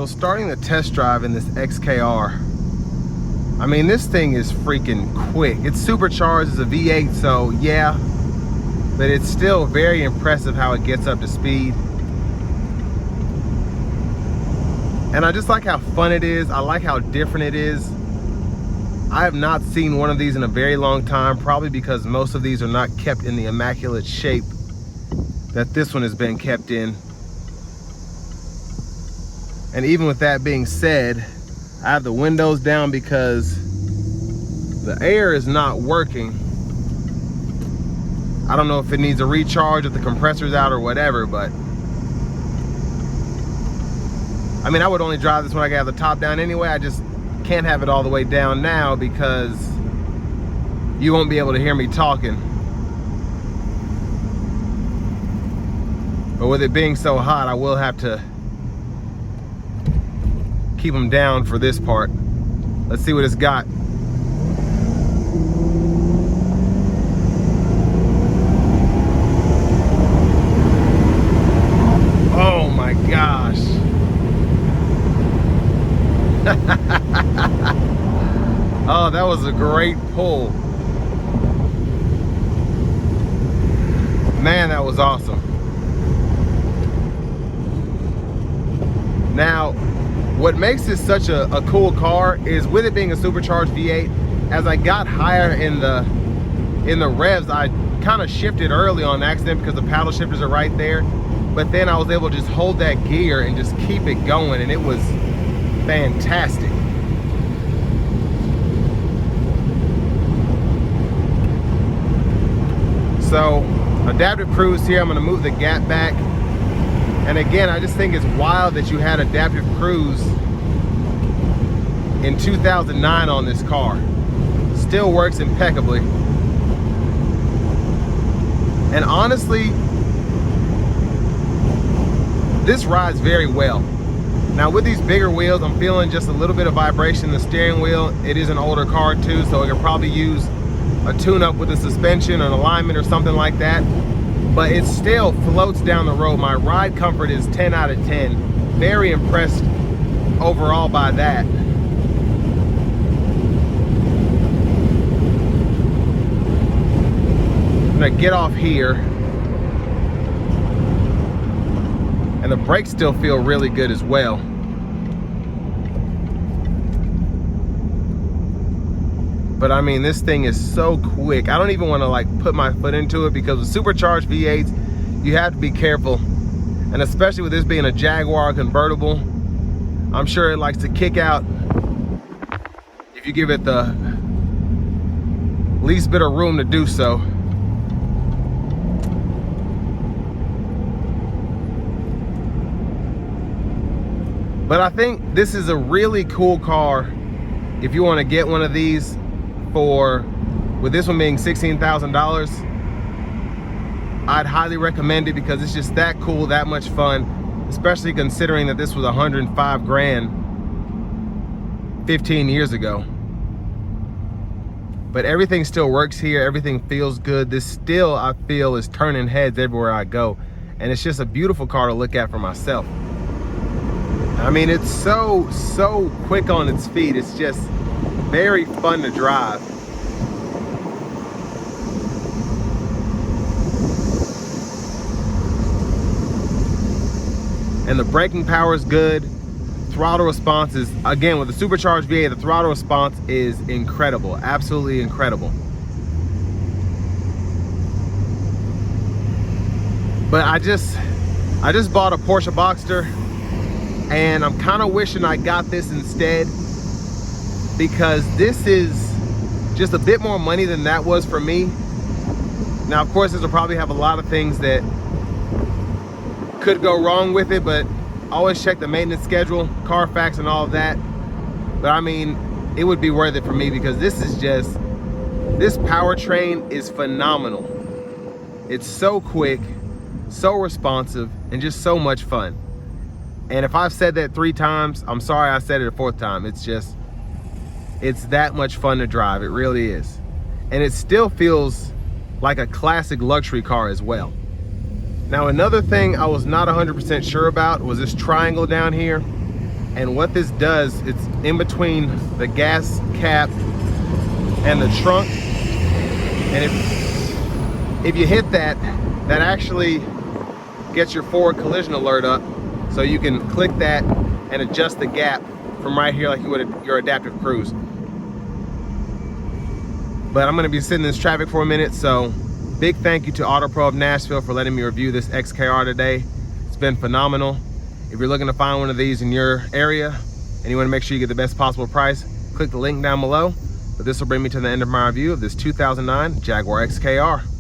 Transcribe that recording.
So starting the test drive in this XKR, I mean, this thing is freaking quick. It's supercharged, it's a V8, so yeah, but it's still very impressive how it gets up to speed. And I just like how fun it is. I like how different it is. I have not seen one of these in a very long time, probably because most of these are not kept in the immaculate shape that this one has been kept in. And even with that being said, I have the windows down because the air is not working. I don't know if it needs a recharge, if the compressor's out or whatever, but I mean, I would only drive this when I got the top down anyway. I just can't have it all the way down now because you won't be able to hear me talking. But with it being so hot, I will have to keep them down for this part. Let's see what it's got. Oh my gosh. Oh, that was a great pull. Man, that was awesome. Now, what makes this such a cool car is with it being a supercharged V8, as I got higher in the revs, I kind of shifted early on accident because the paddle shifters are right there. But then I was able to just hold that gear and just keep it going, and it was fantastic. So, adaptive cruise here, I'm gonna move the gap back. And again, I just think it's wild that you had adaptive cruise in 2009 on this car. Still works impeccably. And honestly, this rides very well. Now with these bigger wheels, I'm feeling just a little bit of vibration in the steering wheel. It is an older car too, so it could probably use a tune-up with the suspension or an alignment or something like that. But it still floats down the road. My ride comfort is 10 out of 10. Very impressed overall by that. I'm gonna get off here. And the brakes still feel really good as well. But I mean, this thing is so quick. I don't even want to like put my foot into it because with supercharged V8s, you have to be careful. And especially with this being a Jaguar convertible, I'm sure it likes to kick out if you give it the least bit of room to do so. But I think this is a really cool car if you want to get one of these for, with this one being $16,000, I'd highly recommend it because it's just that cool, that much fun, especially considering that this was 105 grand 15 years ago. But everything still works here, everything feels good. This still, I feel, is turning heads everywhere I go. And it's just a beautiful car to look at for myself. I mean, it's so quick on its feet. It's just very fun to drive. And the braking power is good. Throttle response is, again, with the supercharged V8, the throttle response is incredible, absolutely incredible. But I just bought a Porsche Boxster, and I'm kind of wishing I got this instead, because this is just a bit more money than that was for me. Now, of course, this will probably have a lot of things that could go wrong with it, but always check the maintenance schedule, Carfax and all of that. But I mean, it would be worth it for me because this is just, this powertrain is phenomenal. It's so quick, so responsive, and just so much fun. And if I've said that 3 times, I'm sorry I said it a 4th time. It's just, it's that much fun to drive. It really is. And it still feels like a classic luxury car as well. Now, another thing I was not 100% sure about was this triangle down here. And what this does, it's in between the gas cap and the trunk. And if you hit that, that actually gets your forward collision alert up. So you can click that and adjust the gap from right here like you would your adaptive cruise. But I'm gonna be sitting in this traffic for a minute, so big thank you to Auto Pro of Nashville for letting me review this XKR today. It's been phenomenal. If you're looking to find one of these in your area and you wanna make sure you get the best possible price, click the link down below. But this will bring me to the end of my review of this 2009 Jaguar XKR.